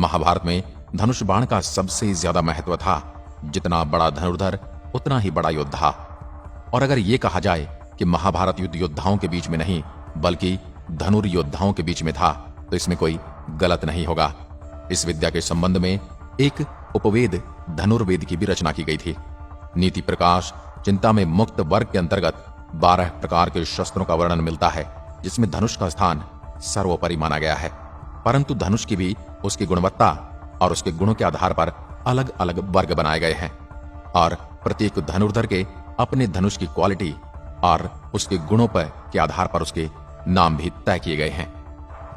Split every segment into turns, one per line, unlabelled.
महाभारत में धनुष बाण का सबसे ज्यादा महत्व था। जितना बड़ा धनुर्धर उतना ही बड़ा योद्धा। और अगर ये कहा जाए कि महाभारत युद्ध योद्धाओं के बीच में नहीं बल्कि धनुर्योद्धाओं के बीच में था तो इसमें कोई गलत नहीं होगा। इस विद्या के संबंध में एक उपवेद धनुर्वेद की भी रचना की गई थी। नीति प्रकाश चिंता में मुक्त वर्ग के अंतर्गत 12 प्रकार के शस्त्रों का वर्णन मिलता है, जिसमें धनुष का स्थान सर्वोपरि माना गया है। परंतु धनुष की भी उसकी गुणवत्ता और उसके गुणों के आधार पर अलग अलग वर्ग बनाए गए हैं और प्रत्येक धनुर्धर के अपने धनुष की क्वालिटी और उसके गुणों पर के आधार पर उसके नाम भी तय किए गए हैं।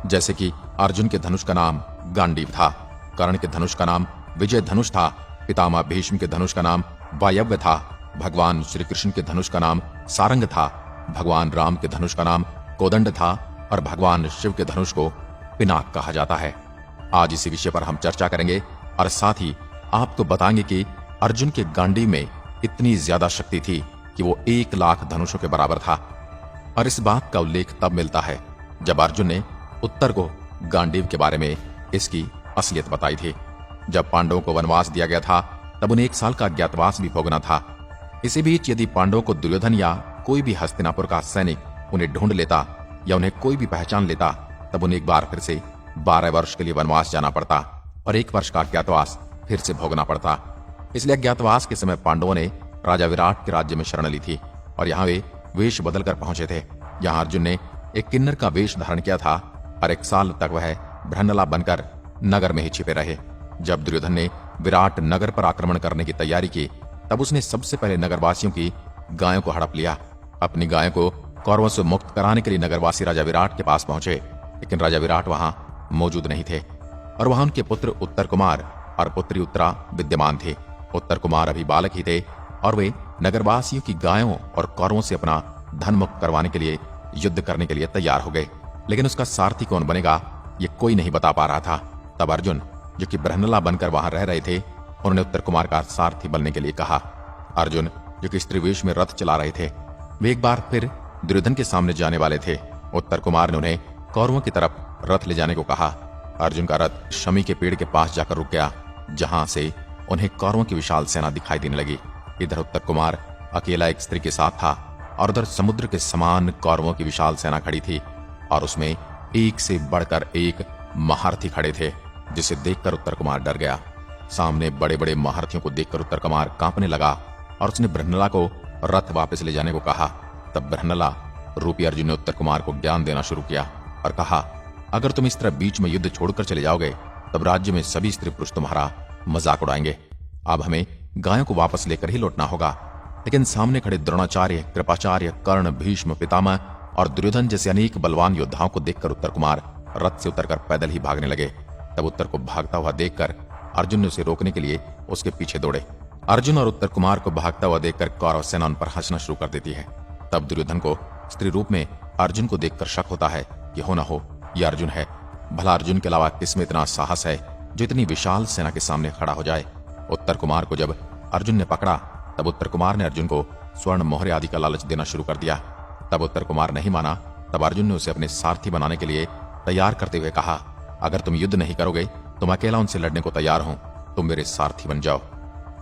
जैसे कि अर्जुन के धनुष का नाम गांडीव था, कर्ण के धनुष का नाम विजय धनुष था, पितामह भीष्म के धनुष का नाम वायव्य था, भगवान श्री कृष्ण के धनुष का नाम सारंग था, भगवान राम के धनुष का नाम कोदंड था और भगवान शिव के धनुष को पिनाक कहा जाता है। आज इसी विषय पर हम चर्चा करेंगे और साथ ही आपको बताएंगे कि अर्जुन के गांडीव में इतनी ज्यादा शक्ति थी कि वो 1 लाख धनुषों के बराबर था। और इस बात का उल्लेख तब मिलता है जब अर्जुन ने उत्तर को गांडीव के बारे में इसकी असलियत बताई थी। जब पांडवों को वनवास दिया गया था तब उन्हें 1 साल का अज्ञातवास भी भोगना था। इसी बीच यदि पांडवों को दुर्योधन या कोई भी हस्तिनापुर का सैनिक उन्हें ढूंढ लेता या उन्हें कोई भी पहचान लेता तब उन्हें एक बार फिर से 12 वर्ष के लिए वनवास जाना पड़ता और 1 वर्ष का अज्ञातवास फिर से भोगना पड़ता। इसलिए अज्ञातवास के समय पांडवों ने राजा विराट के राज्य में शरण ली थी और यहाँ वे वेश बदलकर पहुंचे थे। यहाँ अर्जुन ने एक किन्नर का वेश धारण किया था और 1 साल तक वह भ्रनला बनकर नगर में ही छिपे रहे। जब दुर्योधन ने विराट नगर पर आक्रमण करने की तैयारी की तब उसने सबसे पहले नगरवासियों की गायों को हड़प लिया। अपनी गायों को कौरवों से मुक्त कराने के लिए नगरवासी राजा विराट के पास पहुंचे, लेकिन राजा विराट वहां मौजूद नहीं थे और वहां उनके पुत्र उत्तर कुमार और पुत्री उत्तरा विद्यमान थे। उत्तर कुमार अभी बालक ही थे और वे नगरवासियों की गायों और कौरवों से अपना धन मुक्त करवाने के लिए युद्ध करने के लिए तैयार हो गए। लेकिन उसका सारथी कौन बनेगा ये कोई नहीं बता पा रहा था। तब अर्जुन, जो कि ब्रहनला बनकर वहां रह रहे थे, उन्होंने उत्तर कुमार का सारथी बनने के लिए कहा। अर्जुन, जो कि स्त्री वेश में रथ चला रहे थे, वे एक बार फिर दुर्योधन के सामने जाने वाले थे। उत्तर कुमार ने उन्हें कौरवों की तरफ रथ ले जाने को कहा। अर्जुन का रथ शमी के पेड़ के पास जाकर रुक गया, जहां से उन्हें कौरवों की विशाल सेना दिखाई देने लगी। इधर उत्तर कुमार अकेला एक स्त्री के साथ था और उधर समुद्र के समान कौरवों की विशाल सेना खड़ी थी और उसमें एक से बढ़कर एक महारथी खड़े थे, जिसे देखकर उत्तर कुमार डर गया। सामने बड़े बड़े महारथियों को देखकर उत्तर कुमार कांपने लगा और उसने ब्रहनला को रथ वापस ले जाने को कहा। तब ब्रहनला रूपी अर्जुन ने उत्तर कुमार को ज्ञान देना शुरू किया और कहा, अगर तुम इस तरह बीच में युद्ध छोड़कर चले जाओगे तब राज्य में सभी स्त्री पुरुष तुम्हारा मजाक उड़ाएंगे। अब हमें गायों को वापस लेकर ही लौटना होगा। लेकिन सामने खड़े द्रोणाचार्य, कृपाचार्य, कर्ण, भीष्म, पितामह और दुर्योधन जैसे अनेक बलवान योद्धाओं को देखकर उत्तर कुमार रथ से उतरकर पैदल ही भागने लगे। तब उत्तर को भागता हुआ देखकर अर्जुन ने उसे रोकने के लिए उसके पीछे दौड़े। अर्जुन और उत्तर कुमार को भागता हुआ देखकर कौरव सेना उन पर हंसना शुरू कर देती है। तब दुर्योधन को स्त्री रूप में अर्जुन को देखकर शक होता है कि हो न हो यह अर्जुन है। भला अर्जुन के अलावा किसमें इतना साहस है जो इतनी विशाल सेना के सामने खड़ा हो जाए। उत्तर कुमार को जब अर्जुन ने पकड़ा तब उत्तर कुमार ने अर्जुन को स्वर्ण मोहरे आदि का लालच देना शुरू कर दिया। तब उत्तर कुमार नहीं माना। तब अर्जुन ने उसे अपने सारथी बनाने के लिए तैयार करते हुए कहा, अगर तुम युद्ध नहीं करोगे तो मैं अकेला उनसे लड़ने को तैयार हूं, तुम मेरे सारथी बन जाओ।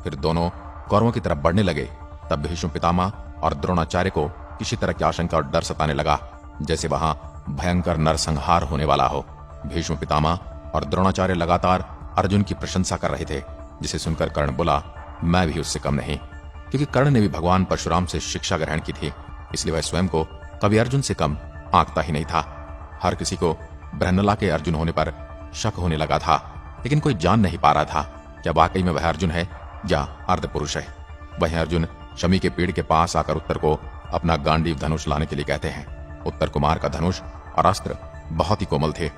फिर दोनों कौरवों की तरफ बढ़ने लगे। तब भीष्म पितामह और द्रोणाचार्य को किसी तरह की आशंका और डर सताने लगा, जैसे वहां भयंकर नरसंहार होने वाला हो। भीष्म पितामह और द्रोणाचार्य लगातार अर्जुन की प्रशंसा कर रहे थे, जिसे सुनकर कर्ण बोला, मैं भी उससे कम नहीं, क्योंकि कर्ण ने भी भगवान परशुराम से शिक्षा ग्रहण की थी, इसलिए वह स्वयं को कभी अर्जुन से कम आंकता ही नहीं था। हर किसी को ब्रहनला के अर्जुन होने पर शक होने लगा था, लेकिन कोई जान नहीं पा रहा था क्या वाकई में वह अर्जुन है या अर्ध पुरुष है। वहीं अर्जुन शमी के पेड़ के पास आकर उत्तर को अपना गांडीव धनुष लाने के लिए कहते हैं। उत्तर कुमार का धनुष और अस्त्र बहुत ही कोमल थे,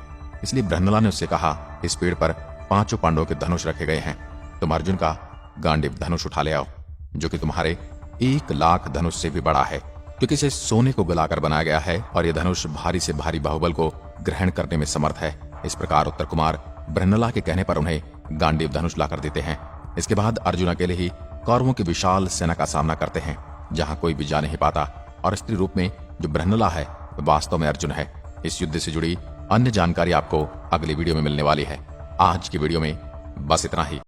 इसलिए ब्रहनला ने उससे कहा, इस पेड़ पर 5 पांडवों के धनुष रखे गए हैं, तुम अर्जुन का गांडीव धनुष उठा ले आओ, जो कि तुम्हारे 1 लाख धनुष से भी बड़ा है, क्योंकि इसे सोने को गलाकर बनाया गया है और यह धनुष भारी से भारी बाहुबल को ग्रहण करने में समर्थ है। इस प्रकार उत्तर कुमार ब्रहनला के कहने पर उन्हें गांडीव धनुष लाकर देते हैं। इसके बाद अर्जुन अकेले ही कौरवों की विशाल सेना का सामना करते हैं, जहां कोई भी जा नहीं पाता और स्त्री रूप में जो ब्रहनला है वास्तव में अर्जुन है। इस युद्ध से जुड़ी अन्य जानकारी आपको अगली वीडियो में मिलने वाली है। आज की वीडियो में बस इतना ही।